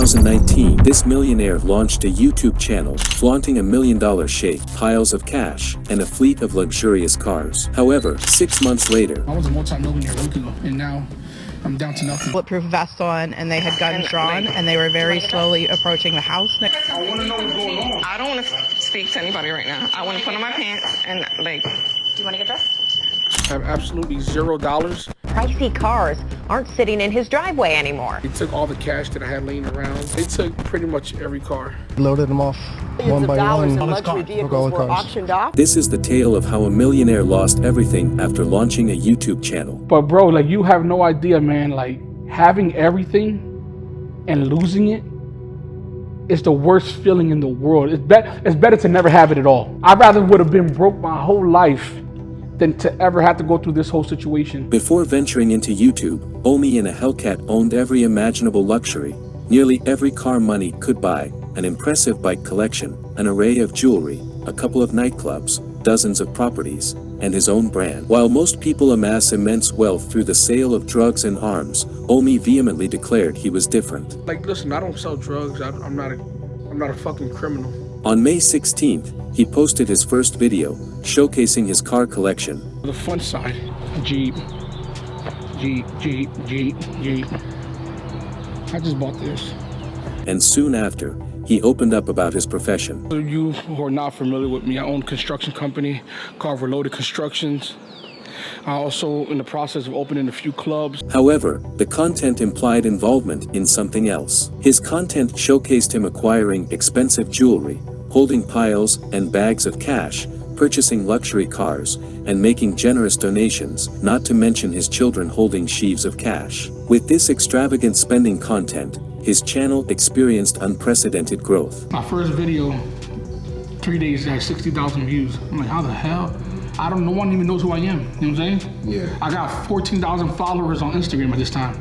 2019, this millionaire launched a YouTube channel, flaunting $1 million shake, piles of cash, and a fleet of luxurious cars. However, 6 months later, I was a multi-millionaire a week ago, and now I'm down to nothing. Bulletproof vest on, and they had guns drawn, and they were very slowly approaching the house. I want to know what's going on. I don't want to speak to anybody right now. I want to put on my pants and like. Do you want to get dressed? I have absolutely $0. Pricey cars aren't sitting in his driveway anymore. They took all the cash that I had laying around. They took pretty much every car. Loaded them off one by one. Luxury vehicles were auctioned off. this is the tale of how a millionaire lost everything after launching a YouTube channel. But bro, like, you have no idea, man. Like, having everything and losing it is the worst feeling in the world. It's better to never have it at all. I rather would have been broke my whole life than to ever have to go through this whole situation. Before venturing into YouTube, Omi in a Hellcat owned every imaginable luxury, nearly every car money could buy, an impressive bike collection, an array of jewelry, a couple of nightclubs, dozens of properties, and his own brand. While most people amass immense wealth through the sale of drugs and arms, Omi vehemently declared he was different. Like, listen, I don't sell drugs. I'm not a fucking criminal. On May 16th, he posted his first video, showcasing his car collection. The fun side, Jeep. I just bought this. And soon after, he opened up about his profession. For you who are not familiar with me, I own a construction company called Reloaded Constructions. I'm also in the process of opening a few clubs. However, the content implied involvement in something else. His content showcased him acquiring expensive jewelry, holding piles and bags of cash, purchasing luxury cars, and making generous donations, not to mention his children holding sheaves of cash. With this extravagant spending content, his channel experienced unprecedented growth. My first video, 3 days, had 60,000 views. I'm like, how the hell? No one even knows who I am, you know what I'm saying? Yeah. I got 14,000 followers on Instagram at this time.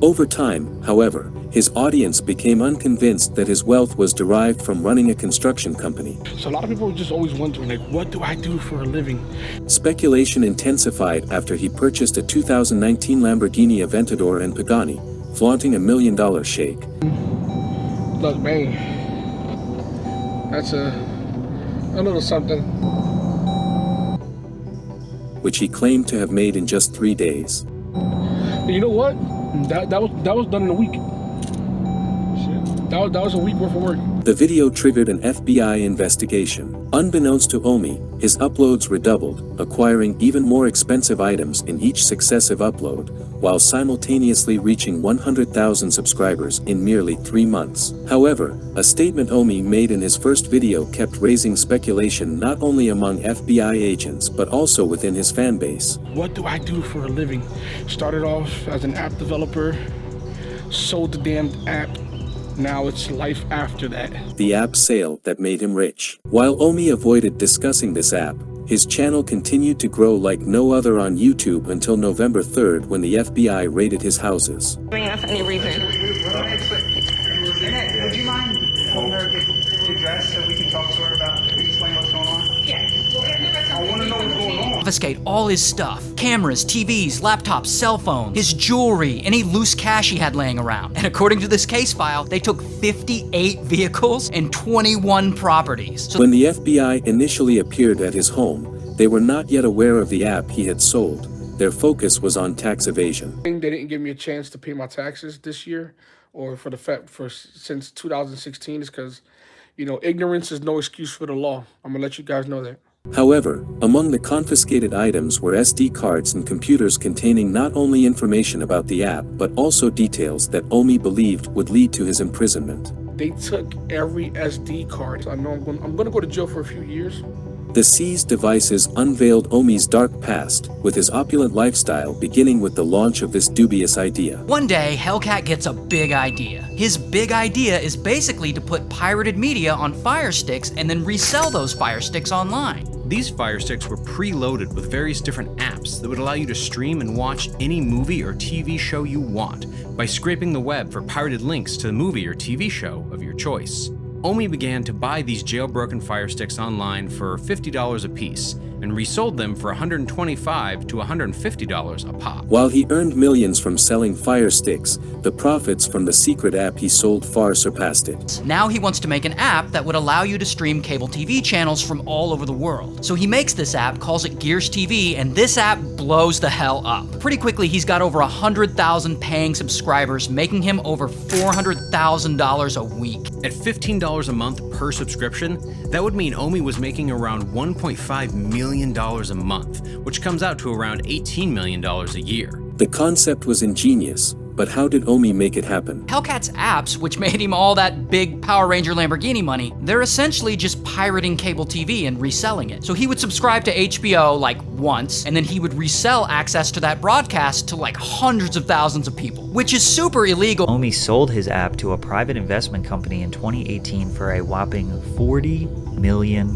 Over time, however, his audience became unconvinced that his wealth was derived from running a construction company. So a lot of people were just always wondering, like, what do I do for a living? Speculation intensified after he purchased a 2019 Lamborghini Aventador and Pagani, flaunting $1 million shake. Look, man, that's a little something. Which he claimed to have made in just 3 days. You know what? That was done in a week. That was a week worth of work. The video triggered an FBI investigation. Unbeknownst to Omi, his uploads redoubled, acquiring even more expensive items in each successive upload, while simultaneously reaching 100,000 subscribers in merely 3 months. However, a statement Omi made in his first video kept raising speculation not only among FBI agents but also within his fan base. What do I do for a living? Started off as an app developer, sold the damn app. Now it's life after that. The app sale that made him rich. While Omi avoided discussing this app, his channel continued to grow like no other on YouTube until November 3rd when the FBI raided his houses. Bring us any reason. Annette, would you mind holding her get dressed so we can talk to her about explain what's going on? Yeah. I want to know what's going on. Confiscate all his stuff. Cameras, TVs, laptops, cell phones, his jewelry, any loose cash he had laying around. And according to this case file, they took 58 vehicles and 21 properties. When the FBI initially appeared at his home, they were not yet aware of the app he had sold. Their focus was on tax evasion. They didn't give me a chance to pay my taxes this year, or since 2016, is because, you know, ignorance is no excuse for the law. I'm gonna let you guys know that. However, among the confiscated items were SD cards and computers containing not only information about the app but also details that Omi believed would lead to his imprisonment. They took every SD card. I know I'm gonna go to jail for a few years. The seized devices unveiled Omi's dark past, with his opulent lifestyle beginning with the launch of this dubious idea. One day, Hellcat gets a big idea. His big idea is basically to put pirated media on Fire Sticks and then resell those Fire Sticks online. These Fire Sticks were preloaded with various different apps that would allow you to stream and watch any movie or TV show you want by scraping the web for pirated links to the movie or TV show of your choice. Omi began to buy these jailbroken Fire Sticks online for $50 a piece, and resold them for $125 to $150 a pop. While he earned millions from selling Fire Sticks, the profits from the secret app he sold far surpassed it. Now he wants to make an app that would allow you to stream cable TV channels from all over the world. So he makes this app, calls it Gears TV, and this app blows the hell up. Pretty quickly, he's got over 100,000 paying subscribers, making him over $400,000 a week. At $15 a month per subscription, that would mean Omi was making around $1.5 million a month, which comes out to around $18 million a year. The concept was ingenious, but how did Omi make it happen? Hellcat's apps, which made him all that big Power Ranger Lamborghini money, they're essentially just pirating cable TV and reselling it. So he would subscribe to HBO like once, and then he would resell access to that broadcast to like hundreds of thousands of people, which is super illegal. Omi sold his app to a private investment company in 2018 for a whopping $40 million.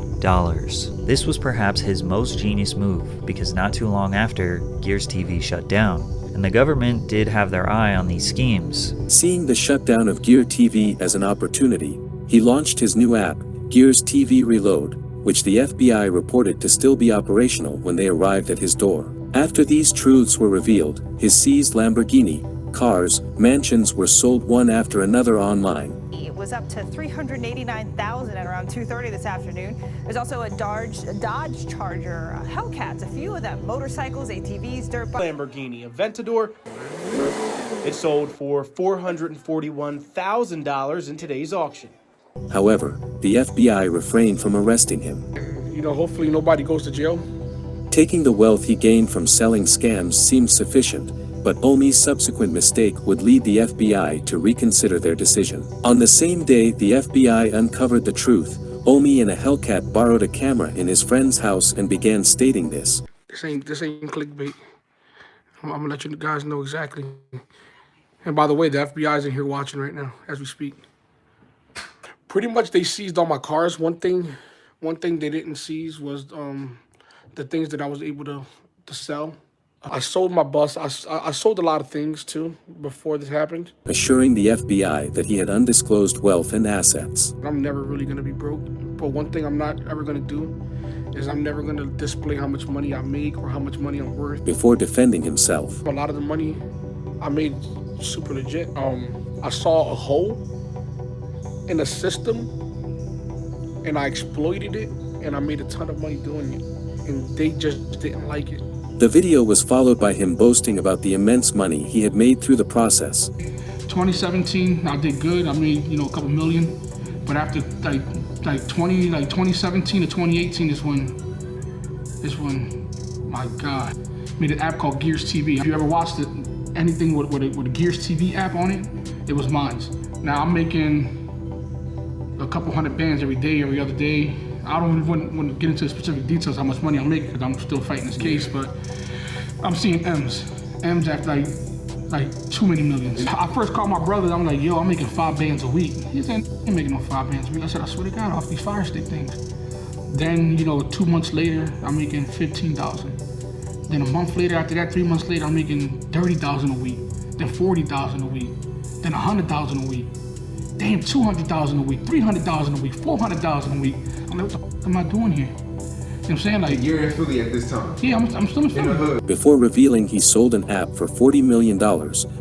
This was perhaps his most genius move, because not too long after, Gears TV shut down. And the government did have their eye on these schemes. Seeing the shutdown of Gear TV as an opportunity, he launched his new app, Gears TV Reload, which the FBI reported to still be operational when they arrived at his door. After these truths were revealed, his seized Lamborghini, cars, mansions were sold one after another online. It was up to $389,000 at around 2:30 this afternoon. There's also a Dodge Charger, Hellcats, a few of them, motorcycles, ATVs, dirt bikes. Lamborghini Aventador. It sold for $441,000 in today's auction. However, the FBI refrained from arresting him. You know, hopefully nobody goes to jail. Taking the wealth he gained from selling scams seemed sufficient, but Omi's subsequent mistake would lead the FBI to reconsider their decision. On the same day the FBI uncovered the truth, Omi and a Hellcat borrowed a camera in his friend's house and began stating this. This ain't clickbait. I'm gonna let you guys know exactly. And by the way, the FBI is in here watching right now as we speak. Pretty much they seized all my cars. One thing they didn't seize was the things that I was able to sell. I sold my bus. I sold a lot of things too before this happened. Assuring the FBI that he had undisclosed wealth and assets. I'm never really gonna be broke, but one thing I'm not ever gonna do is I'm never gonna display how much money I make or how much money I'm worth. Before defending himself. A lot of the money I made super legit. I saw a hole in the system and I exploited it and I made a ton of money doing it, and they just didn't like it. The video was followed by him boasting about the immense money he had made through the process. 2017, I did good. I made, a couple million. But after like 2017 to 2018 is when, my God, made an app called Gears TV. If you ever watched anything with a Gears TV app on it, it was mine. Now I'm making a couple hundred bands every day, every other day. I don't even want to get into specific details how much money I'm making because I'm still fighting this case, but I'm seeing M's after like too many millions. I first called my brother, I'm like, yo, I'm making 5 bands a week. He said, I ain't making no 5 bands a week. I said, I swear to God, off these Fire Stick things. Then, 2 months later, I'm making 15,000. Then a month later, after that, 3 months later, I'm making 30,000 a week. Then 40,000 a week. Then 100,000 a week. Damn, 200,000 a week, 300,000 a week, 400,000 a week. I'm like, what the f am I doing here? You know what I'm saying? Like, you're in Philly at this time. Yeah, I'm still in Philly. Before revealing he sold an app for $40 million.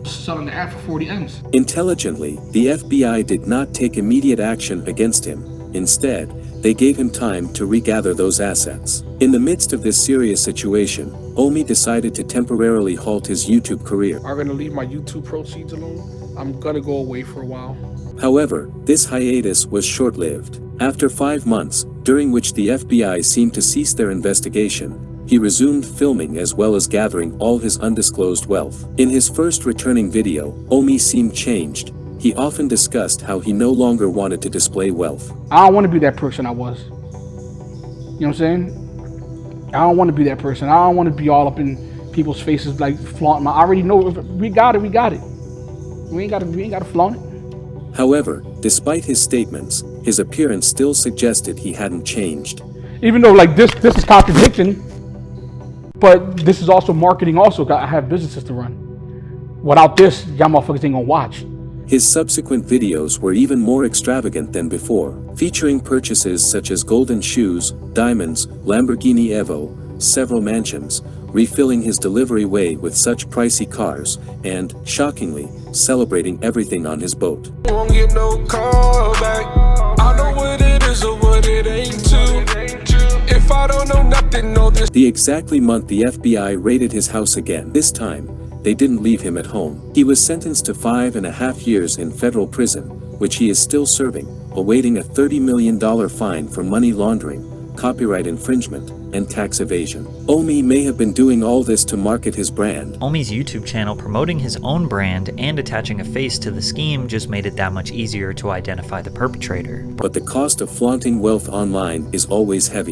Selling the app for 40 M's. Intelligently, the FBI did not take immediate action against him. Instead, they gave him time to regather those assets. In the midst of this serious situation, Omi decided to temporarily halt his YouTube career. I'm gonna leave my YouTube proceeds alone. I'm gonna go away for a while. However, this hiatus was short-lived. After 5 months, during which the FBI seemed to cease their investigation, he resumed filming as well as gathering all his undisclosed wealth. In his first returning video, Omi seemed changed. He often discussed how he no longer wanted to display wealth. I don't want to be that person I was. You know what I'm saying? I don't want to be that person. I don't want to be all up in people's faces like flaunting. I already know if we got it, we got it. We ain't gotta flaunt it. However, despite his statements, his appearance still suggested he hadn't changed. Even though this is contradiction, but this is also marketing also. I have businesses to run. Without this, y'all motherfuckers ain't gonna watch. His subsequent videos were even more extravagant than before, featuring purchases such as golden shoes, diamonds, Lamborghini Evo, several mansions, refilling his delivery way with such pricey cars, and, shockingly, celebrating everything on his boat. Won't get no call back. I know what it is or what it ain't too. If I don't know nothing, know this. The exactly month the FBI raided his house again. This time, they didn't leave him at home. He was sentenced to 5.5 years in federal prison, which he is still serving, awaiting a $30 million fine for money laundering, copyright infringement, and tax evasion. Omi may have been doing all this to market his brand. Omi's YouTube channel promoting his own brand and attaching a face to the scheme just made it that much easier to identify the perpetrator. But the cost of flaunting wealth online is always heavy.